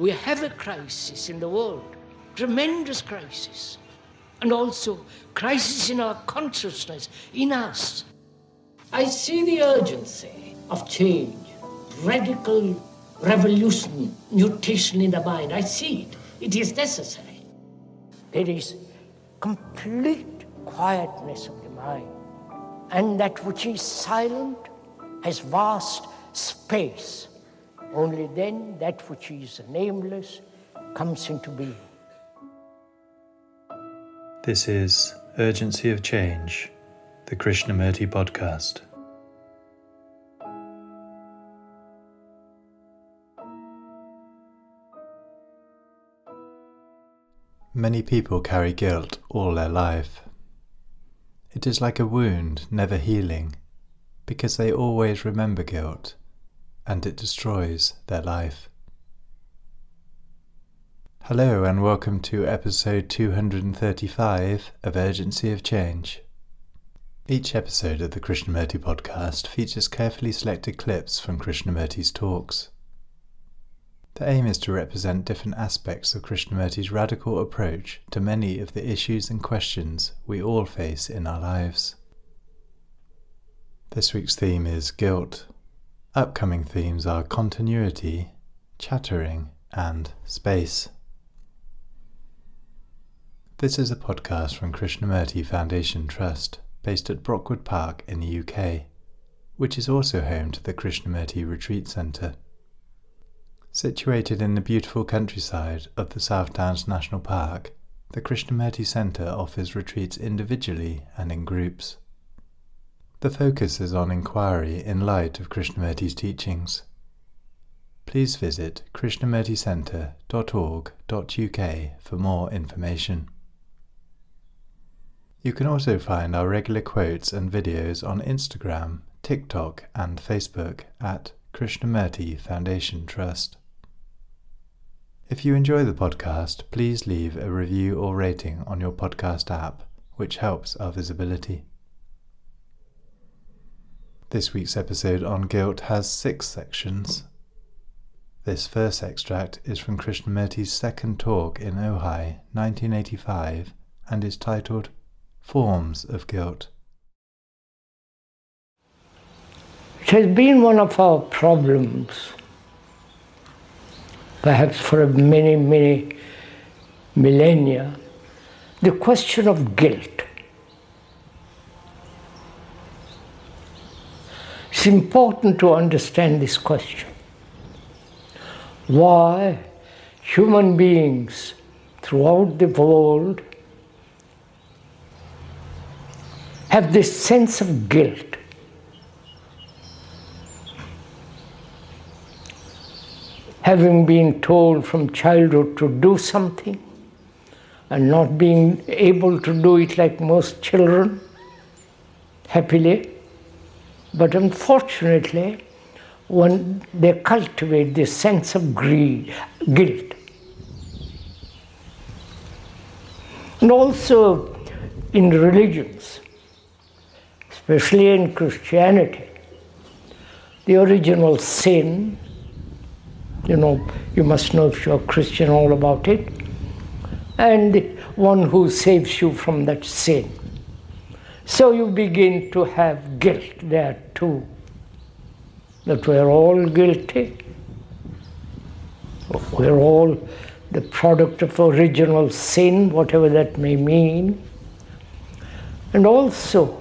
we have a crisis in the world, tremendous crisis, and also crisis in our consciousness, in us. I see the urgency of change, radical revolution, mutation in the mind. I see it. It is necessary. There is complete quietness of the mind, and that which is silent has vast space. Only then that which is nameless comes into being. This is Urgency of Change, the Krishnamurti podcast. Many people carry guilt all their life. It is like a wound never healing, because they always remember guilt, and it destroys their life. Hello and welcome to episode 235 of Urgency of Change. Each episode of the Krishnamurti podcast features carefully selected clips from Krishnamurti's talks. The aim is to represent different aspects of Krishnamurti's radical approach to many of the issues and questions we all face in our lives. This week's theme is guilt. Upcoming themes are continuity, chattering, and space. This is a podcast from Krishnamurti Foundation Trust, based at Brockwood Park in the UK, which is also home to the Krishnamurti Retreat Centre. Situated in the beautiful countryside of the South Downs National Park, the Krishnamurti Centre offers retreats individually and in groups. The focus is on inquiry in light of Krishnamurti's teachings. Please visit krishnamurticentre.org.uk for more information. You can also find our regular quotes and videos on Instagram, TikTok and Facebook at Krishnamurti Foundation Trust. If you enjoy the podcast, please leave a review or rating on your podcast app, which helps our visibility. This week's episode on guilt has 6 sections. This first extract is from Krishnamurti's second talk in Ojai, 1985, and is titled Forms of Guilt. It has been one of our problems, perhaps for many millennia, the question of guilt. It's important to understand this question. Why human beings throughout the world have this sense of guilt. Having been told from childhood to do something and not being able to do it like most children, happily, but unfortunately, when they cultivate this sense of guilt. And also in religions, especially in Christianity, the original sin, you must know if you're Christian all about it, and the one who saves you from that sin. So you begin to have guilt there too, that we're all guilty, we're all the product of original sin, whatever that may mean, and also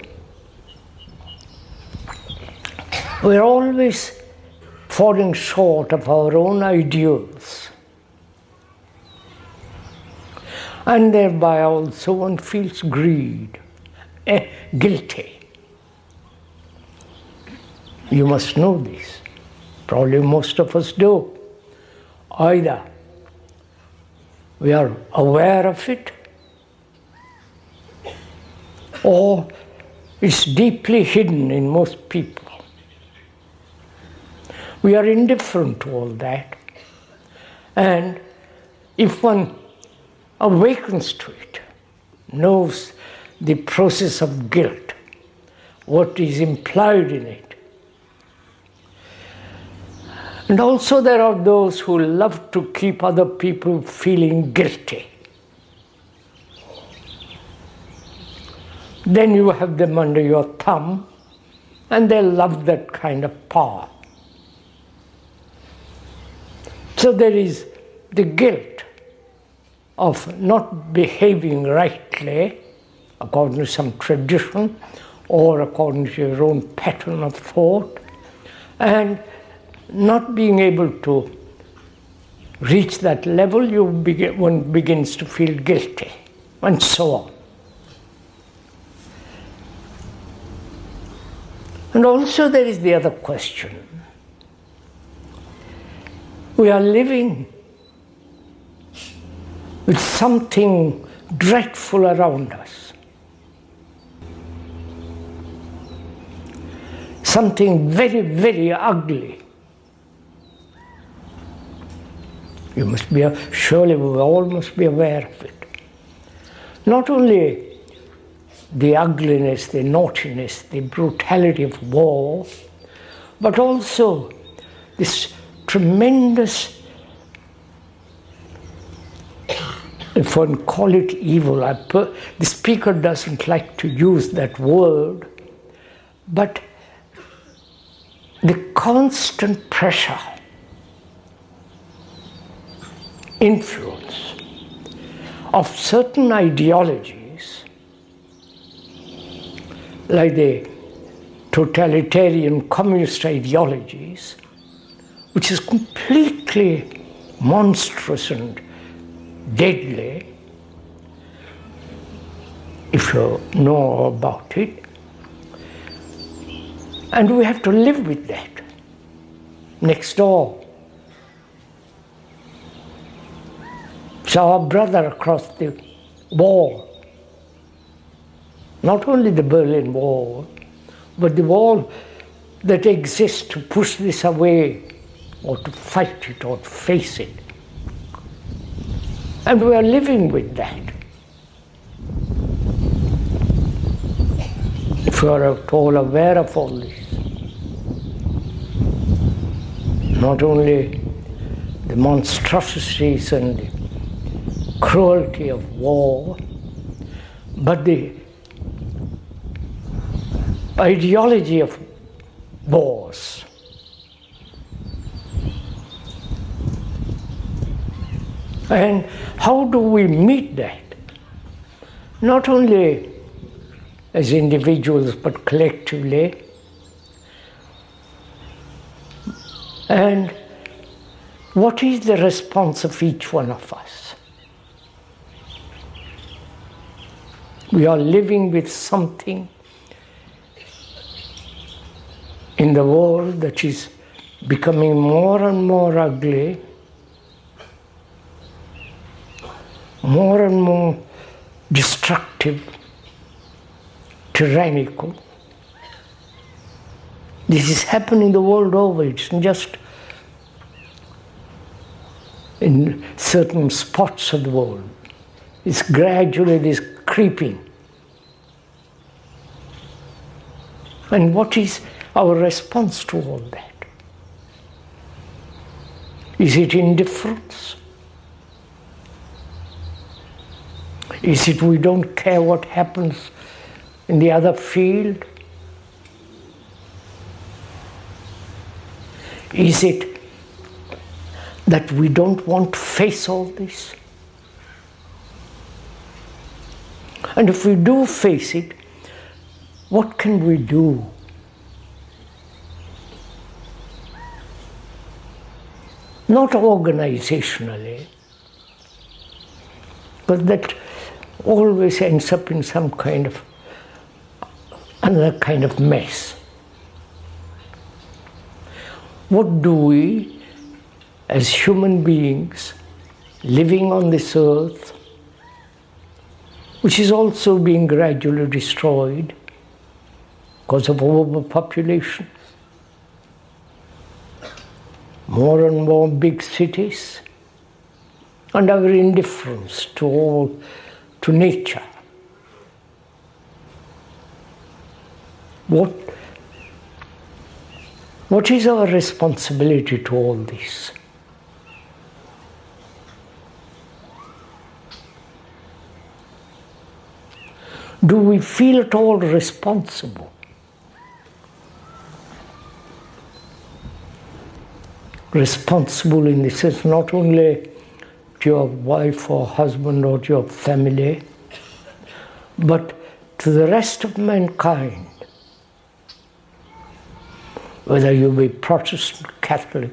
we're always falling short of our own ideals. And thereby also one feels guilty. You must know this. Probably most of us do. Either we are aware of it, or it's deeply hidden in most people. We are indifferent to all that. And if one awakens to it, knows the process of guilt, what is implied in it, And also there are those who love to keep other people feeling guilty. Then you have them under your thumb, and they love that kind of power. So there is the guilt of not behaving rightly according to some tradition or according to your own pattern of thought, and not being able to reach that level, one begins to feel guilty, and so on. And also there is the other question. We are living with something dreadful around us. Something very, very ugly. You must be, surely we all must be aware of it. Not only the ugliness, the naughtiness, the brutality of war, but also this tremendous, if one call it evil, the speaker doesn't like to use that word, but the constant pressure, influence of certain ideologies, like the totalitarian communist ideologies, which is completely monstrous and deadly, if you know about it. And we have to live with that next door. It's our brother across the wall. Not only the Berlin Wall, but the wall that exists to push this away, or to fight it, or to face it. And we are living with that. If we are at all aware of all this, not only the monstrosities and the cruelty of war, but the ideology of wars. And how do we meet that? Not only as individuals, but collectively. And what is the response of each one of us? We are living with something in the world that is becoming more and more ugly, more and more destructive, tyrannical. This is happening the world over. It's not just in certain spots of the world. It's gradually this creeping. And what is our response to all that? Is it indifference? Is it we don't care what happens in the other field? Is it that we don't want to face all this? And if we do face it, what can we do? Not organizationally, but that always ends up in some kind of, another kind of mess. What do we, as human beings, living on this earth, which is also being gradually destroyed because of overpopulation, more and more big cities, and our indifference to nature. What is our responsibility to all this? Do we feel at all responsible? Responsible in the sense not only to your wife or husband or to your family, but to the rest of mankind. Whether you be Protestant, Catholic,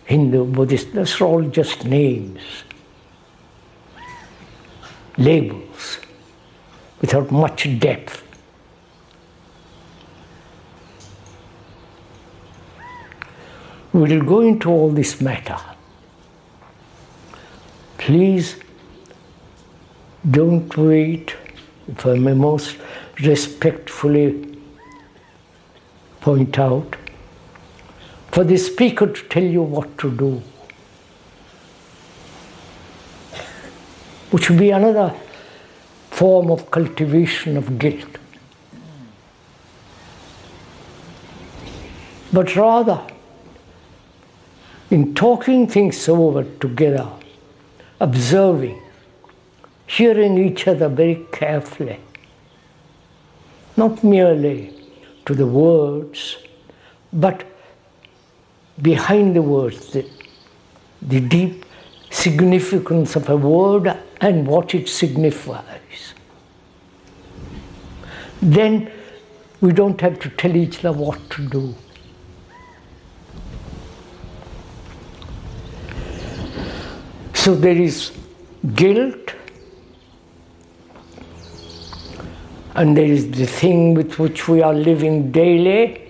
Hindu, Buddhist, those are all just names, labels, without much depth. We will go into all this matter. Please don't wait, if I may most respectfully point out, for the speaker to tell you what to do, which will be another form of cultivation of guilt. But rather, in talking things over together, observing, hearing each other very carefully, not merely to the words, but behind the words, the deep significance of a word and what it signifies. Then we don't have to tell each other what to do. So there is guilt, and there is the thing with which we are living daily.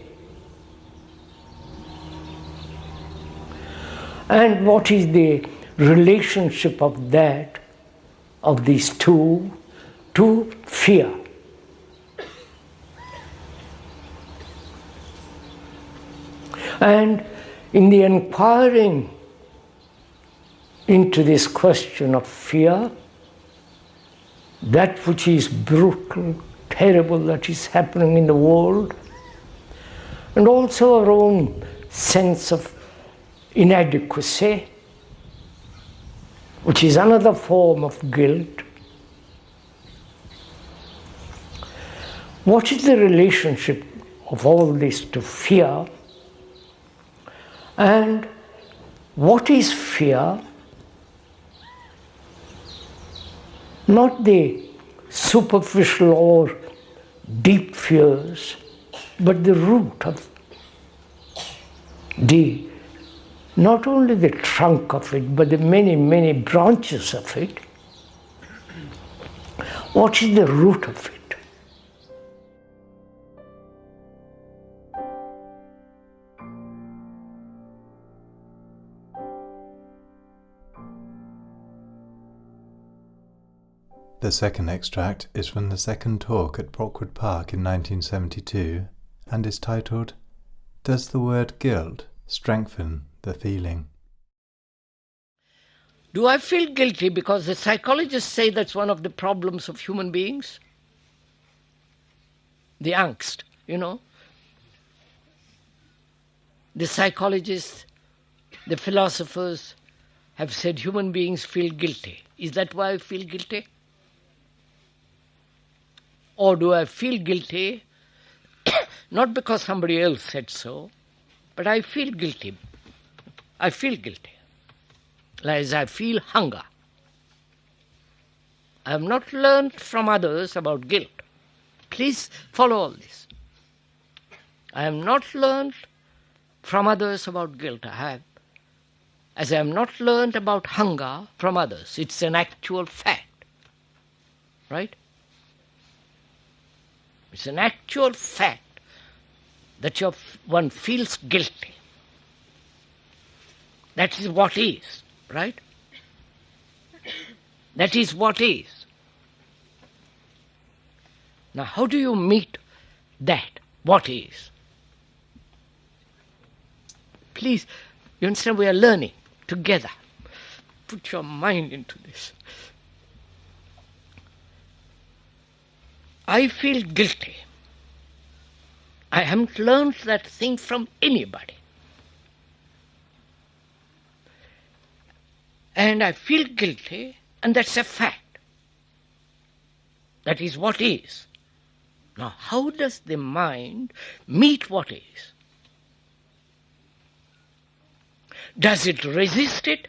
And what is the relationship of that, of these two, to fear? And in the inquiring into this question of fear, that which is brutal, terrible that is happening in the world, and also our own sense of inadequacy, which is another form of guilt. What is the relationship of all this to fear? And what is fear? Not the superficial or deep fears, but the root of not only the trunk of it, but the many, many branches of it. What is the root of it? The second extract is from the second talk at Brockwood Park in 1972 and is titled, "Does the word guilt strengthen the feeling?" Do I feel guilty because the psychologists say that's one of the problems of human beings? The angst, The psychologists, the philosophers have said human beings feel guilty. Is that why I feel guilty? Or do I feel guilty not because somebody else said so, but I feel guilty. I feel guilty. As I feel hunger. I have not learned from others about guilt. Please follow all this. I have not learned from others about guilt. As I have not learned about hunger from others. It's an actual fact. Right? It's an actual fact that one feels guilty. That is what is, right? That is what is. Now, how do you meet that, what is? Please, you understand, we are learning together. Put your mind into this. I feel guilty. I haven't learned that thing from anybody. and I feel guilty, and that's a fact. That is what is. Now, how does the mind meet what is? Does it resist it?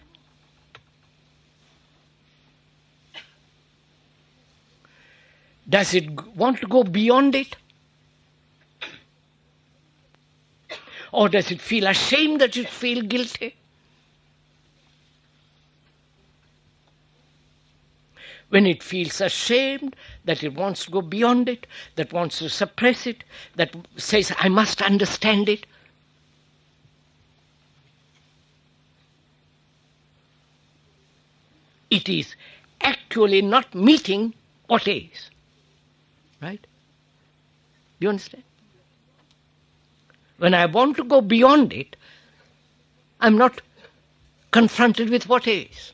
Does it want to go beyond it? Or does it feel ashamed that it feels guilty? When it feels ashamed, that it wants to go beyond it, that wants to suppress it, that says, I must understand it. It is actually not meeting what is. Right? Do you understand? When I want to go beyond it, I'm not confronted with what is.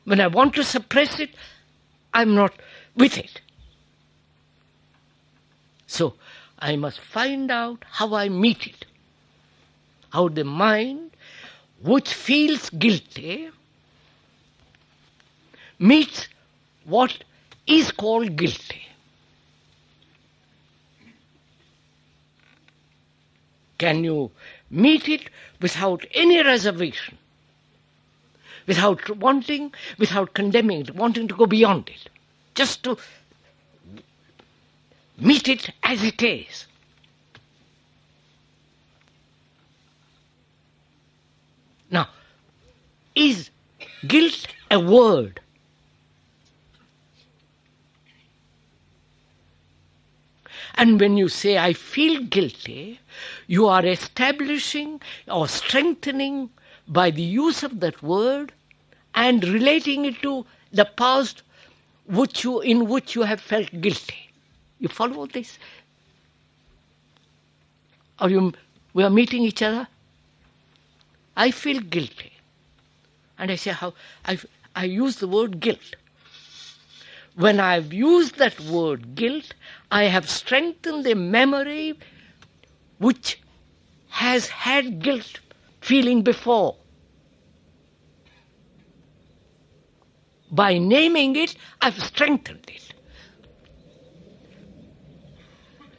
When I want to suppress it, I'm not with it. So I must find out how I meet it. How the mind, which feels guilty, meets what is called guilty. Can you meet it without any reservation? Without wanting, without condemning it, wanting to go beyond it. Just to meet it as it is. Now, is guilt a word? And when you say, I feel guilty, you are establishing or strengthening by the use of that word and relating it to the past in which you have felt guilty. You follow this? We are meeting each other? I feel guilty. And I say, I use the word guilt. When I've used that word guilt, I have strengthened the memory which has had guilt feeling before. By naming it, I've strengthened it.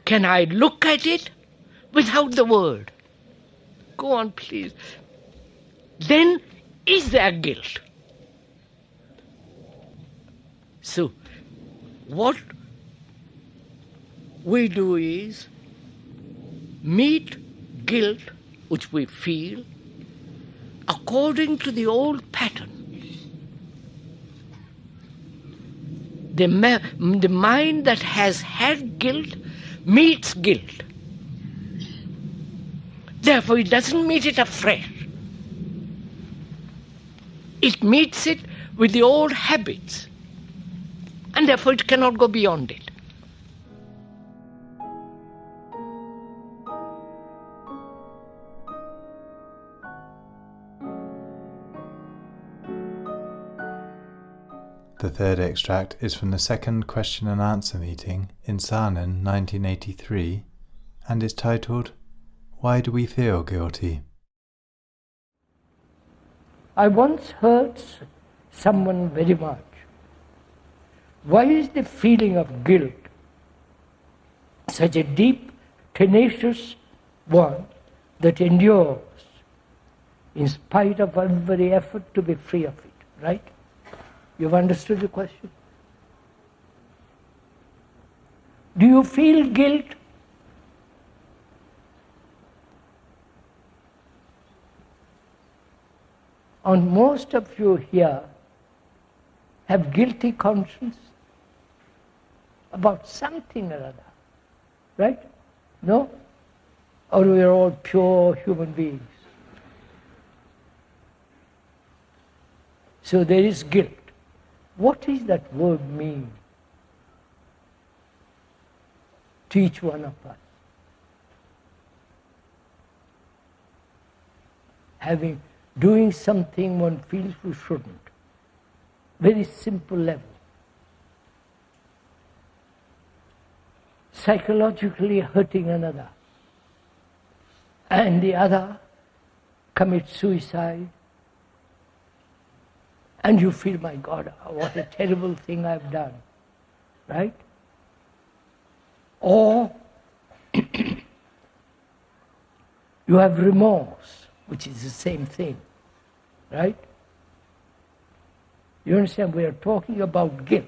Can I look at it without the word? Go on, please. Then is there guilt? So, what we do is meet guilt, which we feel, according to the old pattern. The mind that has had guilt meets guilt. Therefore, it doesn't meet it afresh. It meets it with the old habits. And therefore, it cannot go beyond it. The third extract is from the second question and answer meeting in Saanen 1983 and is titled, Why Do We Feel Guilty? I once hurt someone very much. Why is the feeling of guilt such a deep, tenacious one that endures in spite of every effort to be free of it, right? You've understood the question? Do you feel guilt? And most of you here have guilty conscience about something or other, right? No? Or we are all pure human beings. So there is guilt. What does that word mean to each one of us? Doing something one feels we shouldn't. Very simple level. Psychologically hurting another. And the other commits suicide. And you feel, my God, what a terrible thing I've done. Right? Or you have remorse, which is the same thing. Right? You understand? We are talking about guilt.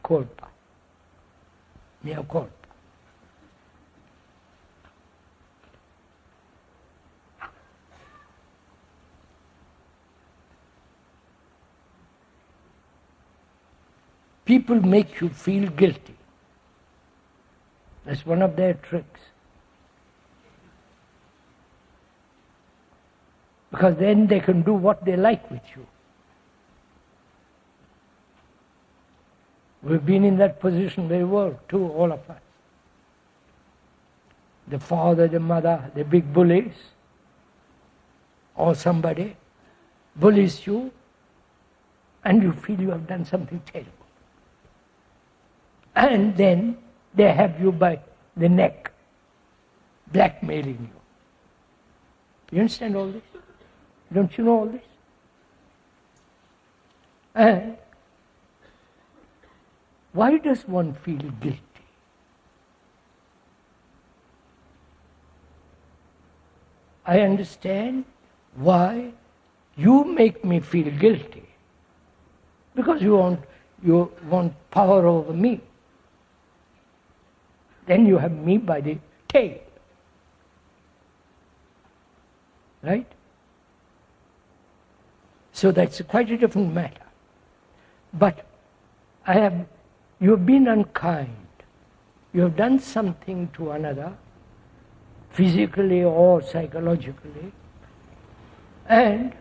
Culpa. Mea culpa. People make you feel guilty. That's one of their tricks. Because then they can do what they like with you. We've been in that position very well, too, all of us. The father, the mother, the big bullies, or somebody bullies you, and you feel you have done something terrible. And then they have you by the neck, blackmailing you. You understand all this? Don't you know all this? And why does one feel guilty? I understand why you make me feel guilty. Because you want power over me. Then you have me by the tail. Right? So that's quite a different matter. But you have been unkind. You have done something to another, physically or psychologically, and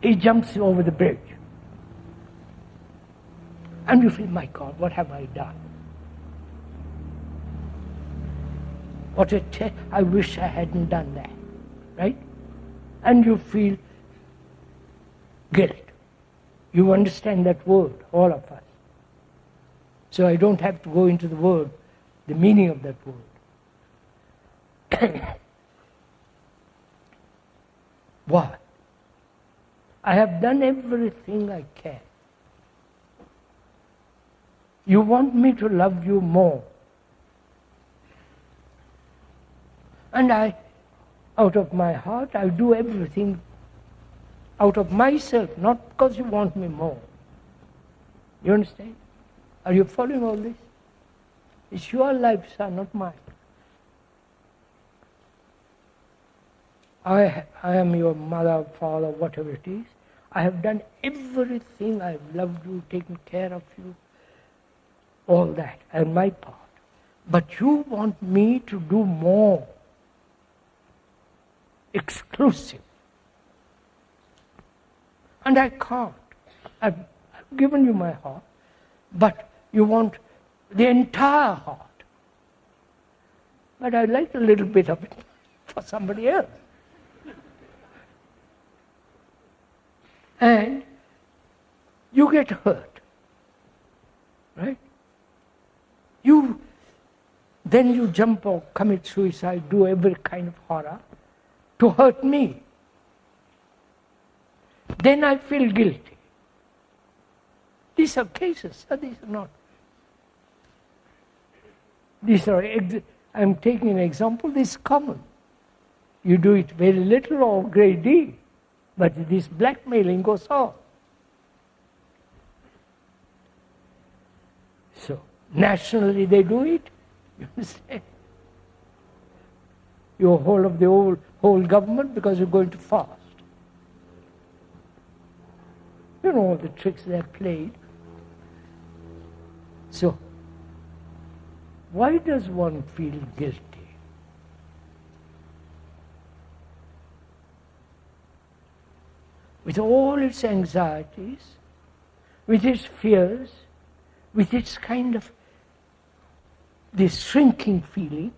he jumps over the bridge. And you feel, my God, what have I done? I wish I hadn't done that. Right? And you feel guilt. You understand that word, all of us. So I don't have to go into the word, the meaning of that word. Why? I have done everything I can. You want me to love you more. And out of my heart, I'll do everything out of myself, not because you want me more. You understand? Are you following all this? It's your life, son, not mine. I am your mother, father, whatever it is. I have done everything. I have loved you, taken care of you, all that, and my part. But you want me to do more. Exclusive. And I can't. I've given you my heart, but you want the entire heart. But I'd like a little bit of it for somebody else. And you get hurt. Right? Then you jump or commit suicide, do every kind of horror to hurt me. Then I feel guilty. These are cases, these are not. I'm taking an example, this is common. You do it very little or great deal, but this blackmailing goes on. So, nationally they do it, you understand? You're whole of the whole government because you're going to fast. You know all the tricks they're played. So, why does one feel guilty? With all its anxieties, with its fears, with its kind of this shrinking feeling,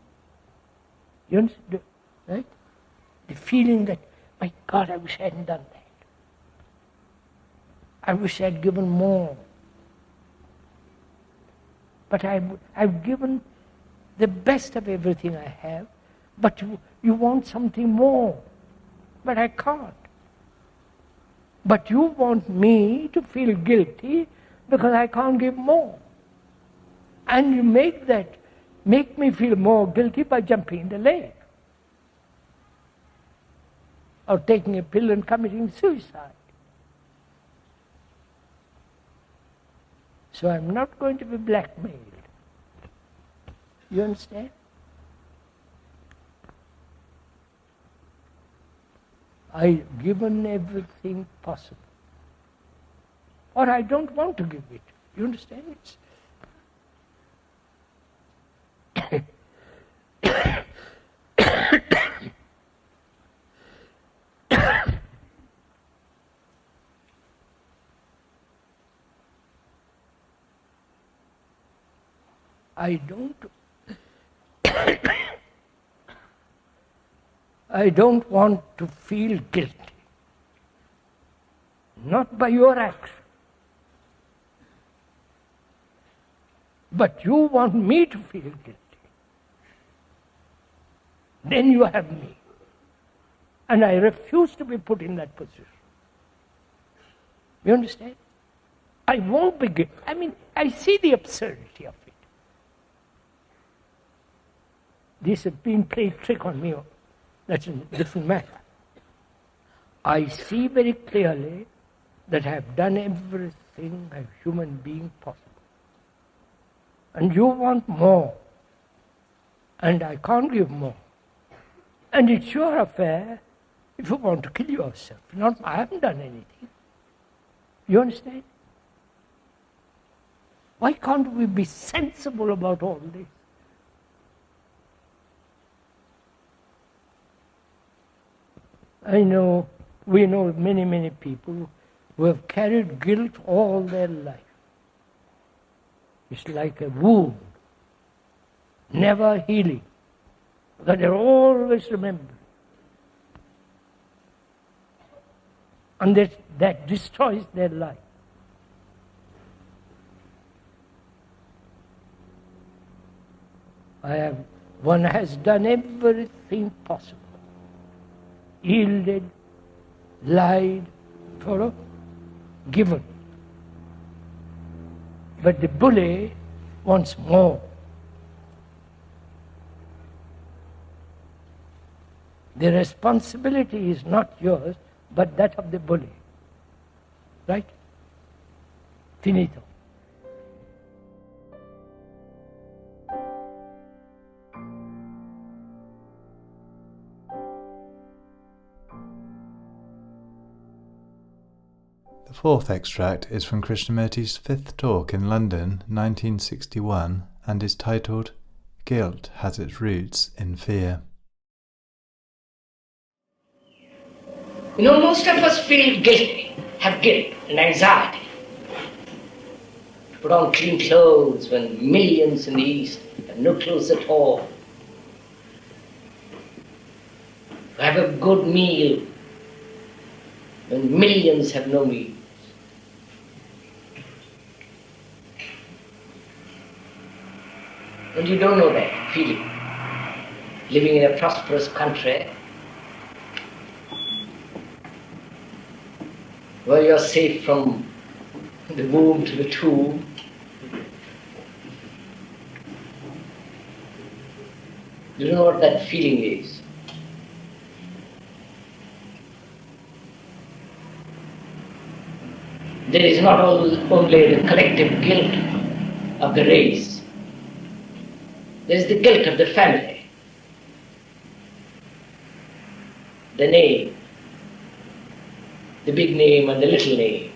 you understand, right? The feeling that, my God, I wish I hadn't done that. I wish I had given more. But I've given the best of everything I have, but you want something more. but I can't. But you want me to feel guilty because I can't give more. And you make me feel more guilty by jumping in the lake. Or taking a pill and committing suicide. So I'm not going to be blackmailed. You understand? I've given everything possible. Or I don't want to give it. You understand? I don't want to feel guilty. Not by your action. But you want me to feel guilty. Then you have me. And I refuse to be put in that position. You understand? I won't be guilty. I mean, I see the absurdity of it. This has been played trick on me. That's a different matter. I see very clearly that I have done everything a human being possible. And you want more. And I can't give more. And it's your affair if you want to kill yourself. I haven't done anything. You understand? Why can't we be sensible about all this? We know many, many people who have carried guilt all their life. It's like a wound, never healing, because they're always remembering. And that destroys their life. One has done everything possible. Yielded, lied, given. But the bully wants more. The responsibility is not yours, but that of the bully. Right? Finito. The fourth extract is from Krishnamurti's fifth talk in London, 1961, and is titled, Guilt Has Its Roots in Fear. Most of us feel guilty, have guilt and anxiety. Put on clean clothes when millions in the East have no clothes at all. Have a good meal when millions have no meal. And you don't know that feeling. Living in a prosperous country where you're safe from the womb to the tomb. You don't know what that feeling is. There is not only the collective guilt of the race. There is the guilt of the family, the name, the big name and the little name,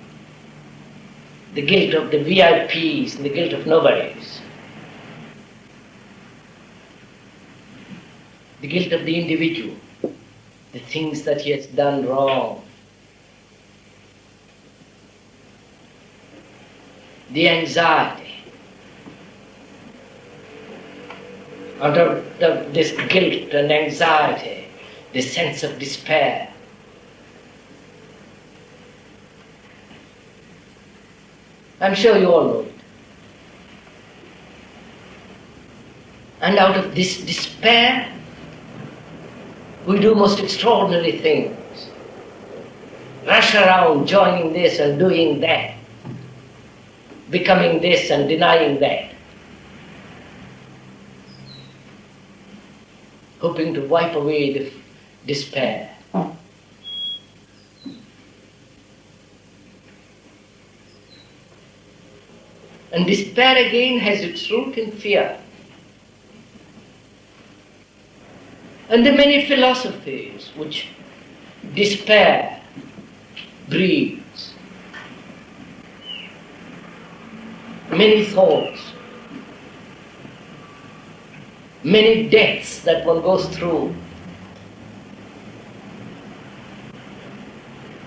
the guilt of the VIPs and the guilt of nobodies, the guilt of the individual, the things that he has done wrong, the anxiety. Under this guilt and anxiety, the sense of despair. I'm sure you all know it. And out of this despair We do most extraordinary things. Rush around joining this and doing that, becoming this and denying that, hoping to wipe away the despair. And despair again has its root in fear. And the many philosophies which despair breeds, many thoughts, many deaths that one goes through.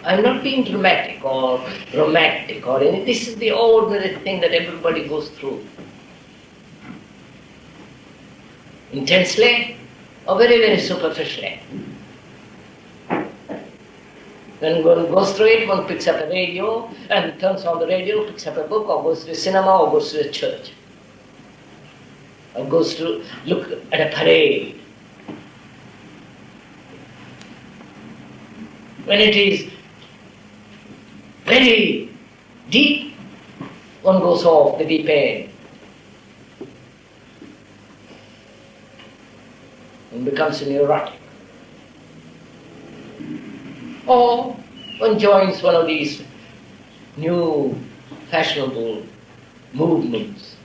I'm not being dramatic or romantic or anything. This is the ordinary thing that everybody goes through. Intensely or very, very superficially. When one goes through it, one picks up a radio and turns on the radio, picks up a book, or goes to the cinema, or goes to the church, or goes to look at a parade. When it is very deep, one goes off the deep end and becomes neurotic. Or one joins one of these new fashionable movements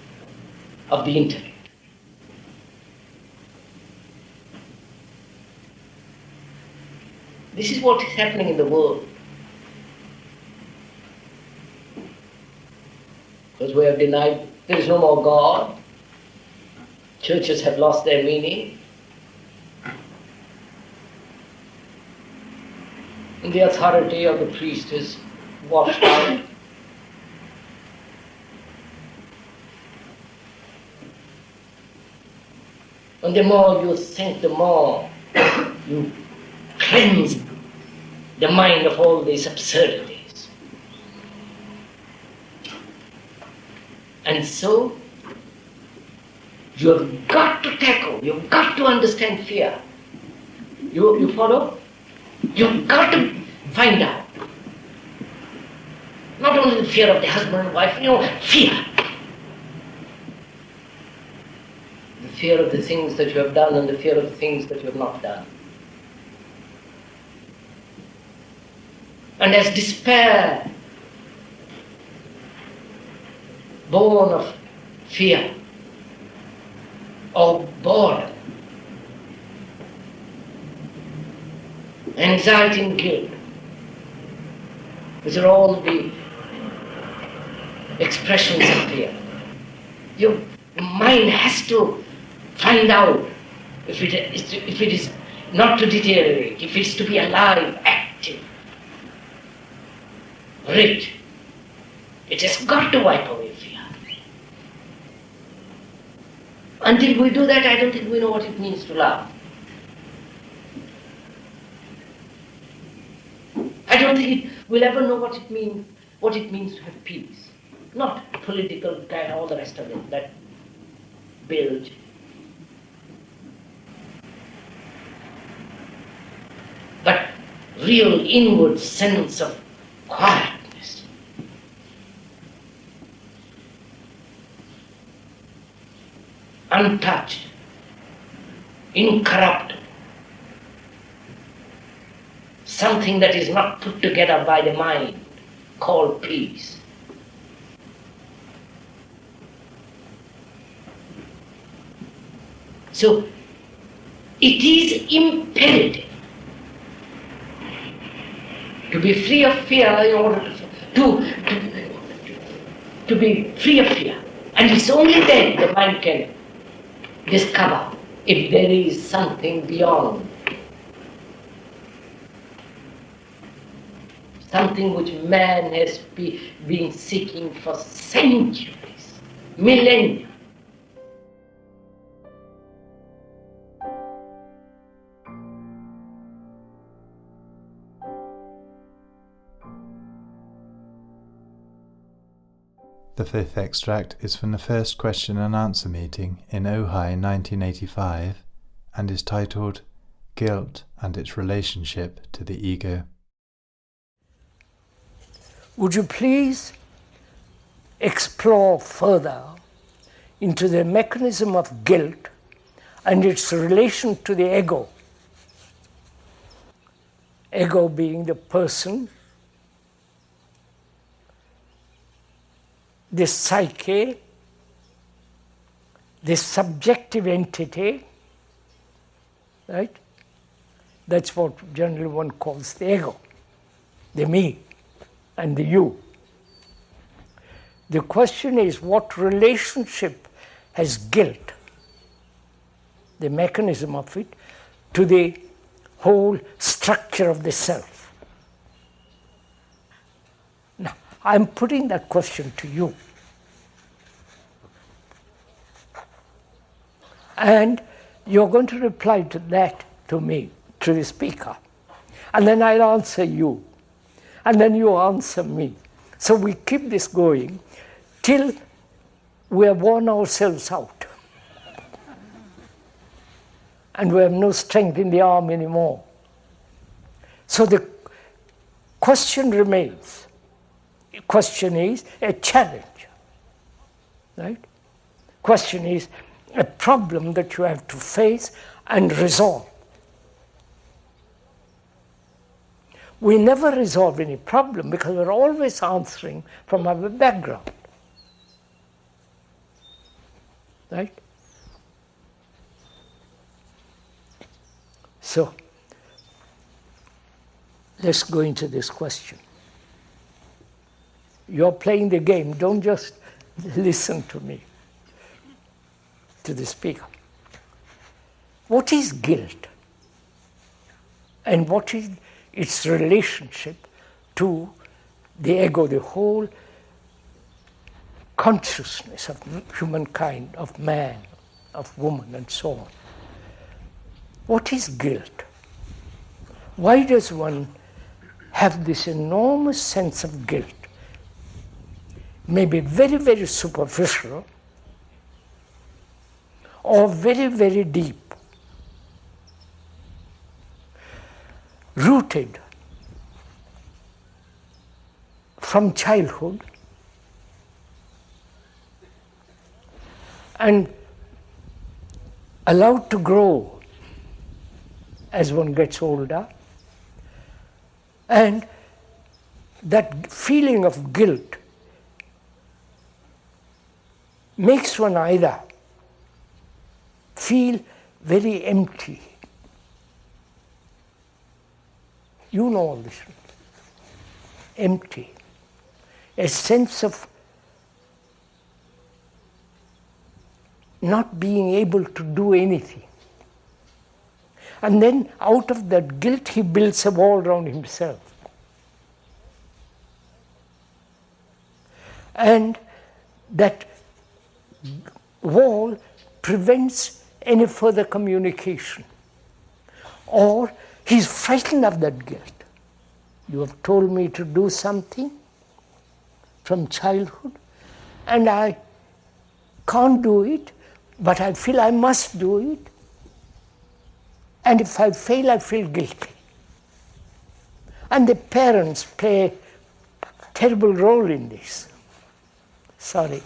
of the intellect. This is what is happening in the world. Because we have denied there is no more God. Churches have lost their meaning. And the authority of the priest is washed out. And the more you think, the more you cleanse the mind of all these absurdities. And so, you have got to tackle, you've got to understand fear. You follow? You've got to find out. Not only the fear of the husband and wife, fear. The fear of the things that you have done and the fear of the things that you have not done. And as despair, born of fear or boredom, anxiety and guilt, these are all the expressions of fear. Your mind has to find out if it is not to deteriorate, if it's to be alive, active, rich. It has got to wipe away fear. Until we do that, I don't think we know what it means to love. I don't think we'll ever know what it means to have peace. Not political kind, all the rest of it, that bilge. But real inward sense of quietness. Untouched, incorruptible. Something that is not put together by the mind, called peace. So, it is imperative to be free of fear in order to be free of fear. And it's only then the mind can discover if there is something beyond. Something which man has been seeking for centuries, millennia. The fifth extract is from the first question and answer meeting in Ojai 1985 and is titled guilt and its relationship to the ego. Would you please explore further into the mechanism of guilt and its relation to the ego? Ego being the person, the psyche, the subjective entity, right? That's what generally one calls the ego, the me and the you. The question is, what relationship has guilt, the mechanism of it, to the whole structure of the self? Now, I'm putting that question to you. And you're going to reply to that to me, to the speaker. And then I'll answer you. And then you answer me. So we keep this going till we have worn ourselves out. And we have no strength in the arm anymore. So the question remains. The question is a challenge. Right? Question is a problem that you have to face and resolve. We never resolve any problem because we're always answering from our background. Right? So, let's go into this question. You're playing the game, don't just listen to me, to the speaker. What is guilt? And what is its relationship to the ego, the whole consciousness of humankind, of man, of woman, and so on? What is guilt? Why does one have this enormous sense of guilt? Maybe very, very superficial, or very, very deep, rooted from childhood and allowed to grow as one gets older. And that feeling of guilt makes one either feel very empty. You know all this. Empty. A sense of not being able to do anything. And then out of that guilt, he builds a wall around himself. And that wall prevents any further communication. Or he's frightened of that guilt. You have told me to do something from childhood, and I can't do it, but I feel I must do it. And if I fail, I feel guilty. And the parents play a terrible role in this. Sorry.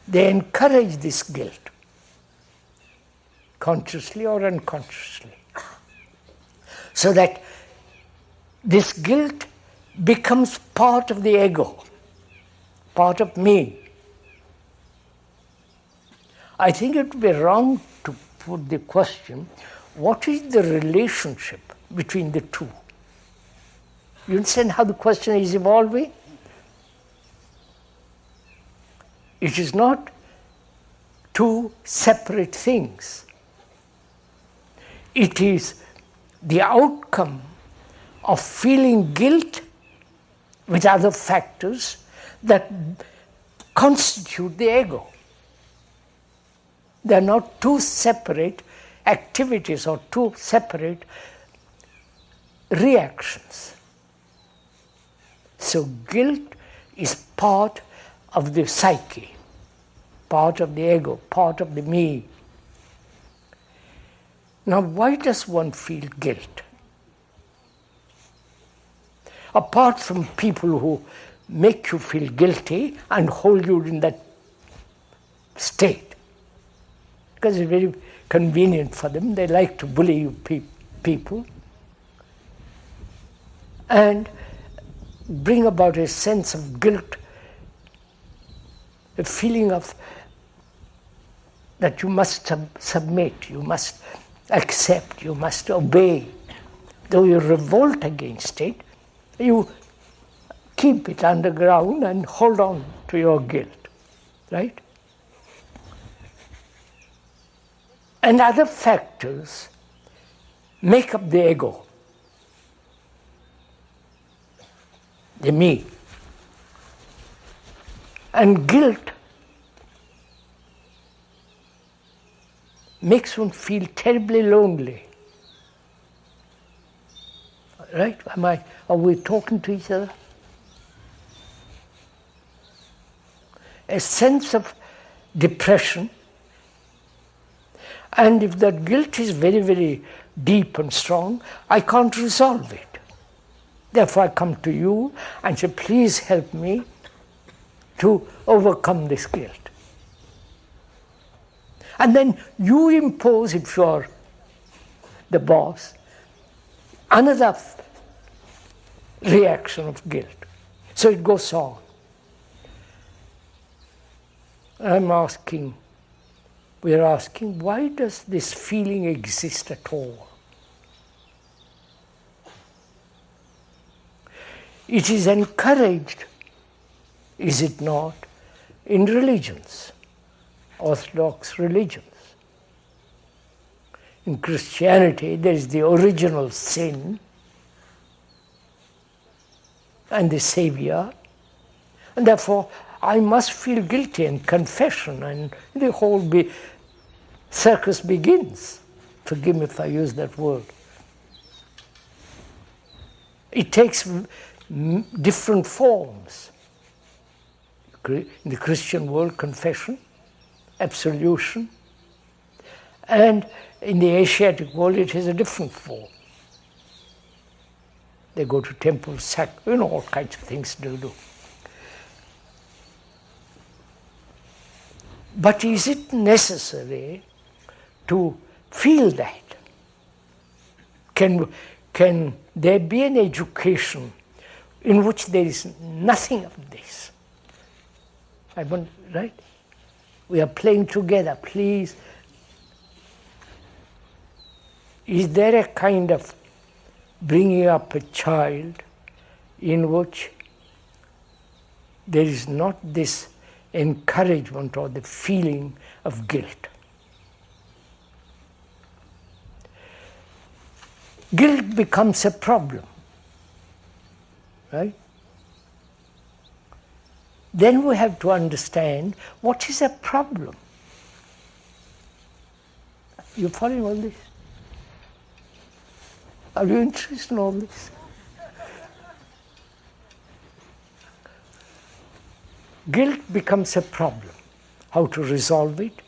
They encourage this guilt, consciously or unconsciously, so that this guilt becomes part of the ego, part of me. I think it would be wrong to put the question, what is the relationship between the two? You understand how the question is evolving? It is not two separate things. It is the outcome of feeling guilt with other factors that constitute the ego. They are not two separate activities or two separate reactions. So guilt is part of the psyche, part of the ego, part of the me. Now, why does one feel guilt? Apart from people who make you feel guilty and hold you in that state, because it's very convenient for them, they like to bully you people and bring about a sense of guilt, a feeling of that you must submit, you must accept, you must obey. Though you revolt against it, you keep it underground and hold on to your guilt, right? And other factors make up the ego, the me. And guilt makes one feel terribly lonely. Right? Are we talking to each other? A sense of depression. And if that guilt is very, very deep and strong, I can't resolve it. Therefore I come to you and say, please help me to overcome this guilt. And then you impose, if you're the boss, another reaction of guilt. So it goes on. We're asking, why does this feeling exist at all? It is encouraged, is it not, in religions, Orthodox religions. In Christianity, there is the original sin and the Savior, and therefore I must feel guilty, and confession, and the whole circus begins. Forgive me if I use that word. It takes different forms. In the Christian world, confession, absolution, and in the Asiatic world it has a different form. They go to temples, all kinds of things they do. But is it necessary to feel that? Can there be an education in which there is nothing of this? Right? We are playing together, please. Is there a kind of bringing up a child in which there is not this encouragement or the feeling of guilt? Guilt becomes a problem, right? Then we have to understand what is a problem. You following all this? Are you interested in all this? Guilt becomes a problem. How to resolve it,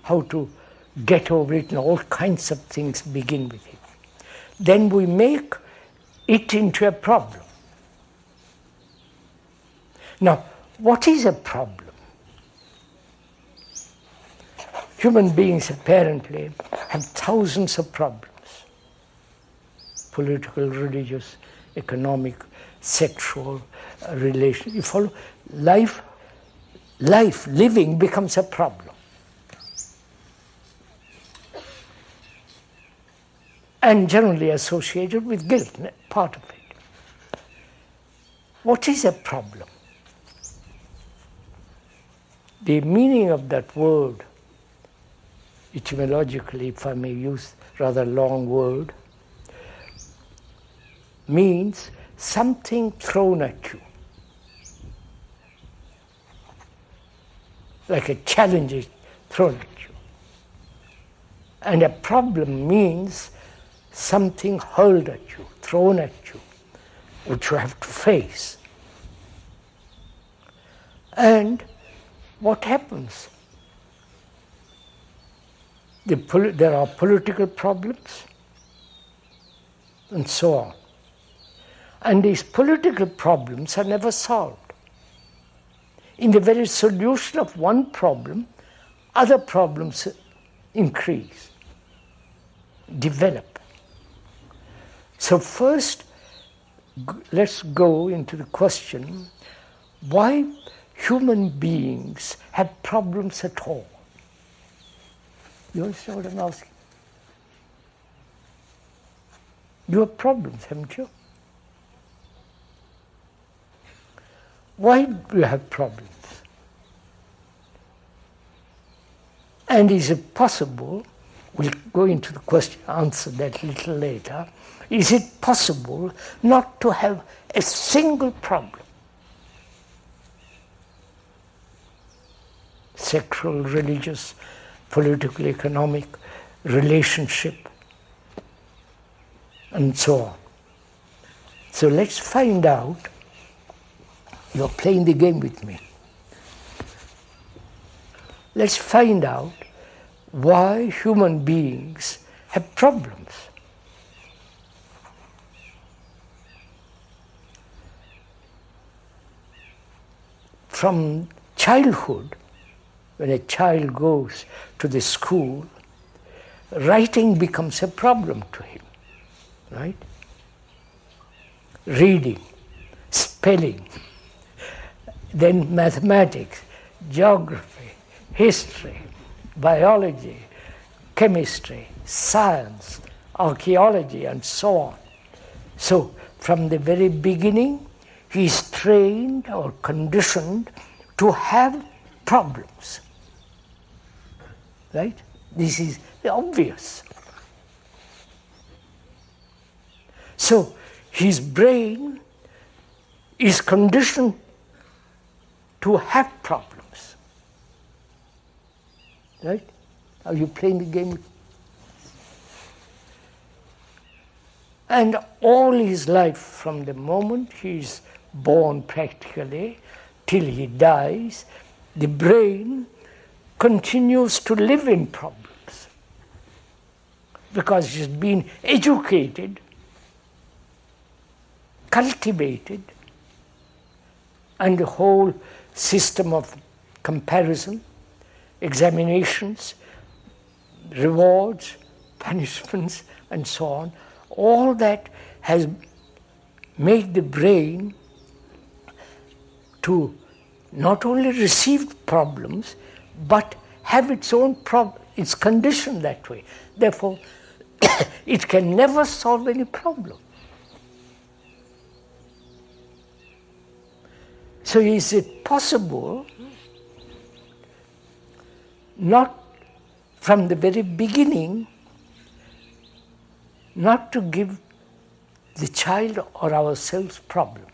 how to get over it, and all kinds of things begin with it. Then we make it into a problem. Now, what is a problem? Human beings apparently have thousands of problems. Political, religious, economic, sexual, relation. You follow? Living becomes a problem. And generally associated with guilt, part of it. What is a problem? The meaning of that word, etymologically, if I may use rather long word, means something thrown at you. Like a challenge is thrown at you. And a problem means something hurled at you, thrown at you, which you have to face. And what happens? there are political problems, and so on. And these political problems are never solved. In the very solution of one problem, other problems increase, develop. So first, let's go into the question, why human beings have problems at all? You understand what I'm asking? You have problems, haven't you? Why do you have problems? And is it possible, we'll go into the question, answer that a little later, is it possible not to have a single problem? Sexual, religious, political, economic, relationship, and so on. So let's find out. You're playing the game with me. Let's find out why human beings have problems. From childhood, when a child goes to the school, writing becomes a problem to him, right? Reading, spelling, then mathematics, geography, history, biology, chemistry, science, archaeology, and so on. So from the very beginning, he is trained or conditioned to have problems. Right? This is obvious. So his brain is conditioned to have problems. Right? Are you playing the game? And all his life, from the moment he is born practically till he dies, the brain continues to live in problems because it's been educated, cultivated, and the whole system of comparison, examinations, rewards, punishments, and so on, all that has made the brain to not only receive problems, but have its own problem. It's conditioned that way. Therefore, it can never solve any problem. So is it possible not from the very beginning not to give the child or ourselves problem?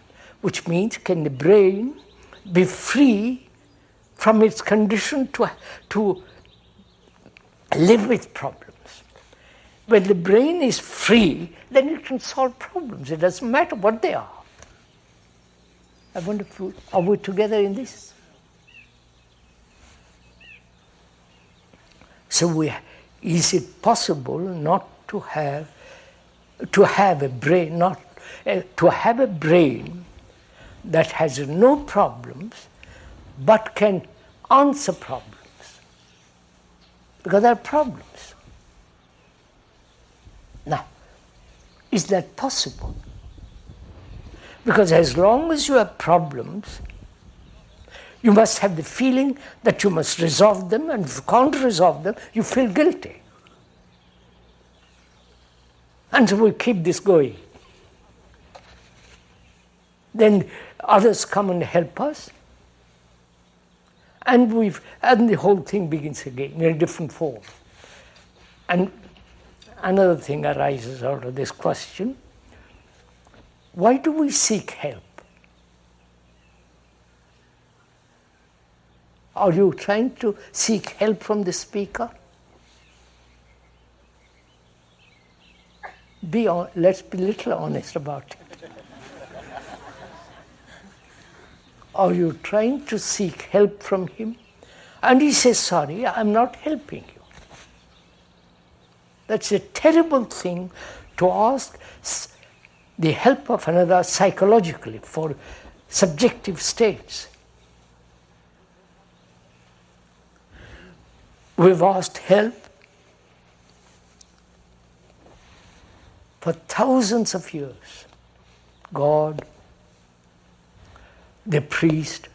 Which means, can the brain be free from its condition to live with problems? When the brain is free, then it can solve problems. It doesn't matter what they are. I wonder if are we together in this? So is it possible not to have a brain, to have a brain that has no problems but can answer problems? Because there are problems. Now, is that possible? Because as long as you have problems, you must have the feeling that you must resolve them, and if you can't resolve them, you feel guilty. And so we keep this going. Then others come and help us, and the whole thing begins again in a different form. And another thing arises out of this question: why do we seek help? Are you trying to seek help from the speaker? Let's be a little honest about it. Are you trying to seek help from him? And he says, sorry, I'm not helping you. That's a terrible thing to ask the help of another psychologically for subjective states. We've asked help for thousands of years. God, the priest,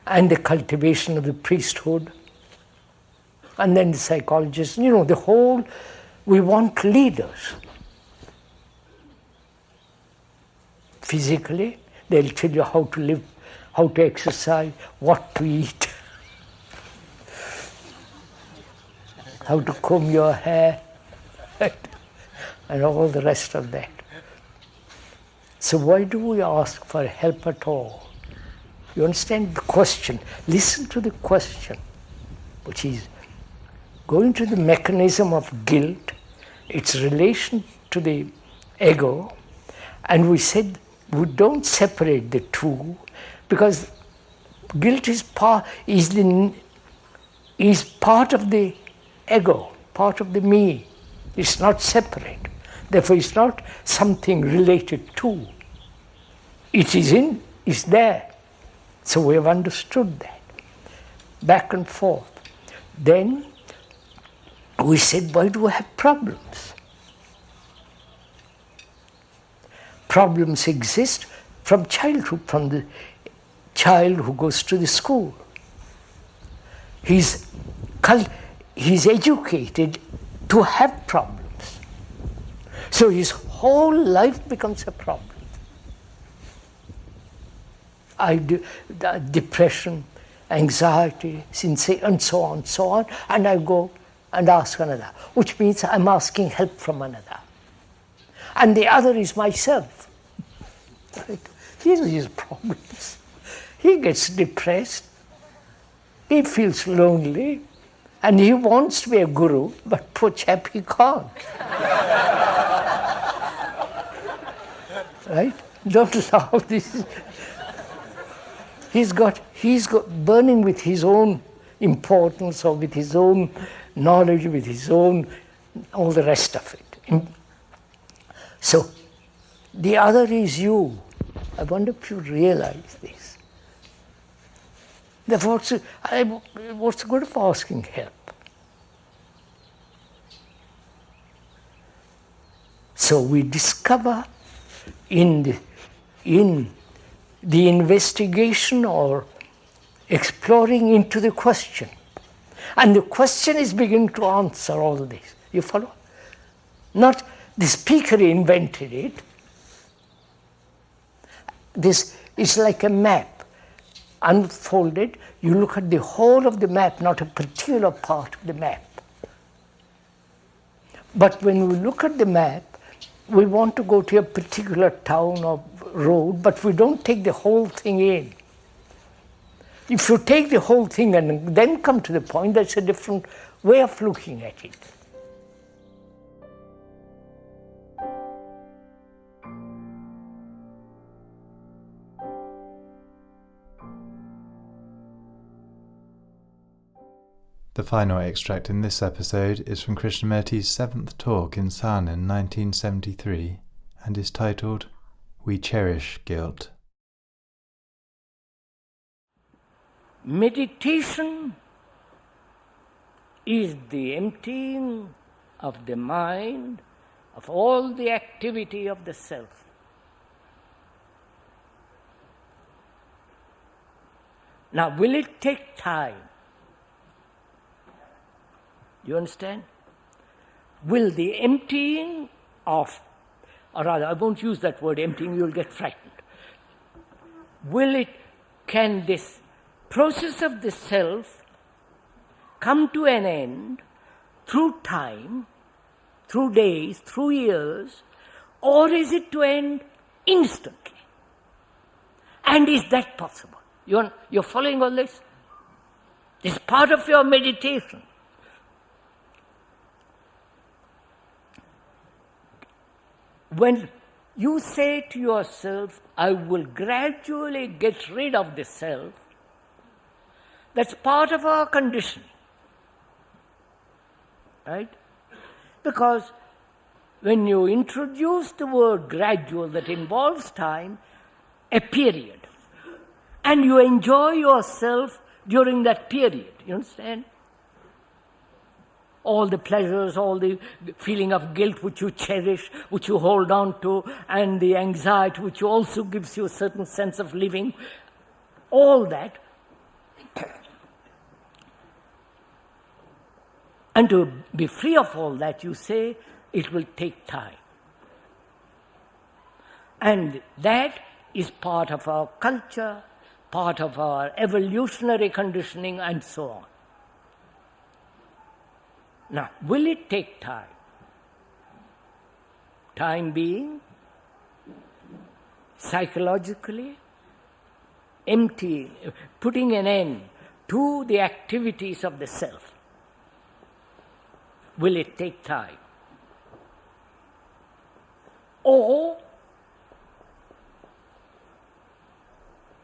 and the cultivation of the priesthood, and then the psychologists, the whole, we want leaders. Physically, they'll tell you how to live, how to exercise, what to eat, how to comb your hair, right? And all the rest of that. So why do we ask for help at all? You understand the question? Listen to the question, which is going to the mechanism of guilt, its relation to the ego, and we said we don't separate the two because guilt is part of the ego, part of the me. It's not separate. Therefore, it's not something related to. It is there. So we have understood that. Back and forth. Then we said, why do we have problems? Problems exist from childhood, from the child who goes to the school. He's educated to have problems. So his whole life becomes a problem. Depression, anxiety, and so on, and I go and ask another, which means I'm asking help from another. And the other is myself. Right? These are his problems. He gets depressed, he feels lonely, and he wants to be a guru, but poor chap, he can't. Right? Don't laugh. He's got burning with his own importance or with his own knowledge, with his own, all the rest of it. So, the other is you. I wonder if you realize this. Therefore, what's the good of asking help? So we discover in the investigation or exploring into the question. And the question is beginning to answer all this. You follow? Not the speaker invented it. This is like a map. Unfolded, you look at the whole of the map, not a particular part of the map. But when we look at the map, we want to go to a particular town or road, but we don't take the whole thing in. If you take the whole thing and then come to the point, that's a different way of looking at it. The final extract in this episode is from Krishnamurti's 7th talk in Saanen 1973 and is titled, We Cherish Guilt. Meditation is the emptying of the mind of all the activity of the self. Now, will it take time? Do you understand? Will the emptying of, or rather, I won't use that word emptying, you'll get frightened. Can this process of the self come to an end through time, through days, through years, or is it to end instantly? And is that possible? You're following all this? It's part of your meditation. When you say to yourself, I will gradually get rid of the self, that's part of our condition. Right? Because when you introduce the word gradual that involves time, a period, and you enjoy yourself during that period, you understand? All the pleasures, all the feeling of guilt which you cherish, which you hold on to, and the anxiety which also gives you a certain sense of living, all that. And to be free of all that, you say, it will take time. And that is part of our culture, part of our evolutionary conditioning, and so on. Now, will it take time? Time being psychologically emptying, putting an end to the activities of the self. Will it take time? Or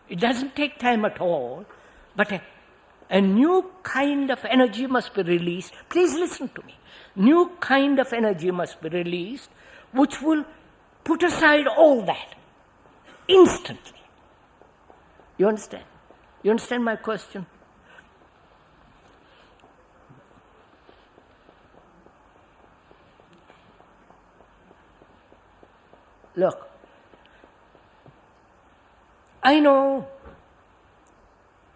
it doesn't take time at all, but a new kind of energy must be released. Please listen to me. New kind of energy must be released, which will put aside all that instantly. You understand? You understand my question? Look, I know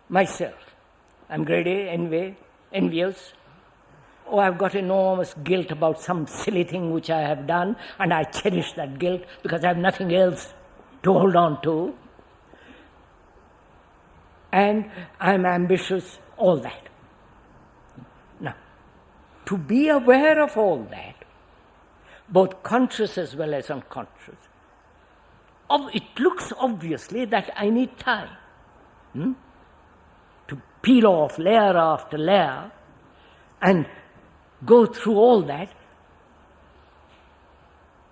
myself. I'm greedy, envious. Oh, I've got enormous guilt about some silly thing which I have done, and I cherish that guilt because I have nothing else to hold on to. And I'm ambitious, all that. Now, to be aware of all that, both conscious as well as unconscious, it looks obviously that I need time to peel off layer after layer and go through all that.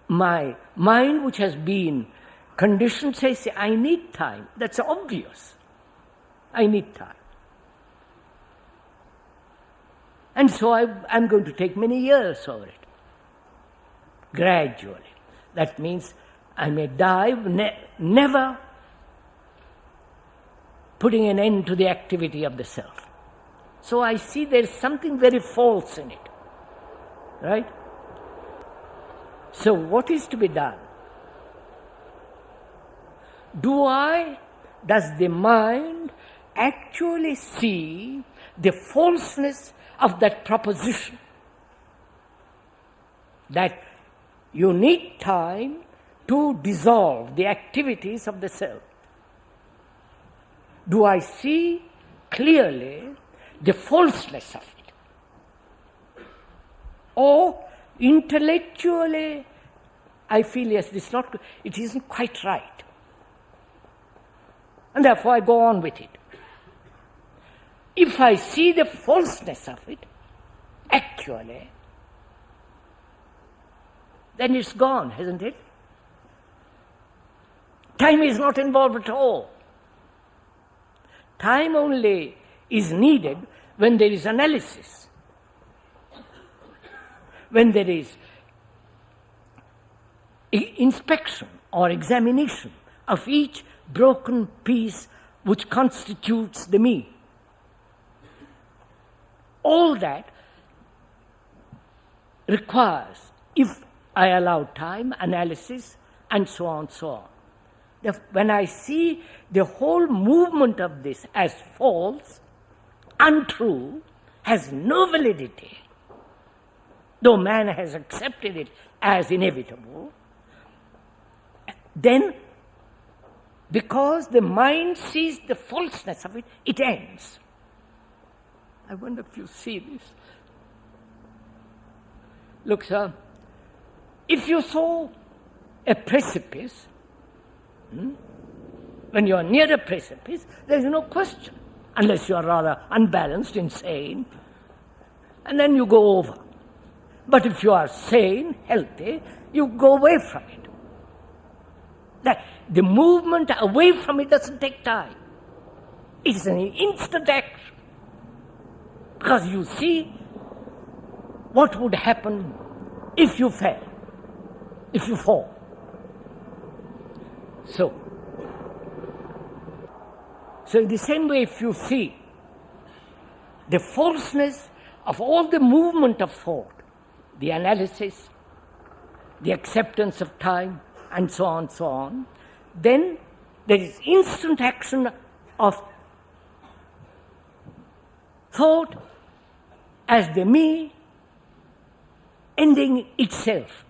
My mind, which has been conditioned, says, I need time. That's obvious. I need time. And so I'm going to take many years over it. Gradually. That means I may die, never putting an end to the activity of the self. So I see there's something very false in it. Right? So what is to be done? Does the mind actually see the falseness of that proposition? That you need time to dissolve the activities of the self. Do I see clearly the falseness of it? Or intellectually, I feel, yes, it isn't quite right. And therefore I go on with it. If I see the falseness of it, actually, then it's gone, hasn't it? Time is not involved at all. Time only is needed when there is analysis, when there is inspection or examination of each broken piece which constitutes the me. All that requires, if I allow time, analysis, and so on, so on. When I see the whole movement of this as false, untrue, has no validity, though man has accepted it as inevitable, then because the mind sees the falseness of it, it ends. I wonder if you see this. Look, sir, if you saw a precipice, when you are near a precipice, there is no question, unless you are rather unbalanced, insane, and then you go over. But if you are sane, healthy, you go away from it. That the movement away from it doesn't take time. It's an instant action. Because you see what would happen if you fail, if you fall. So in the same way, if you see the falseness of all the movement of thought, the analysis, the acceptance of time, and so on, then there is instant action of thought as the me ending itself.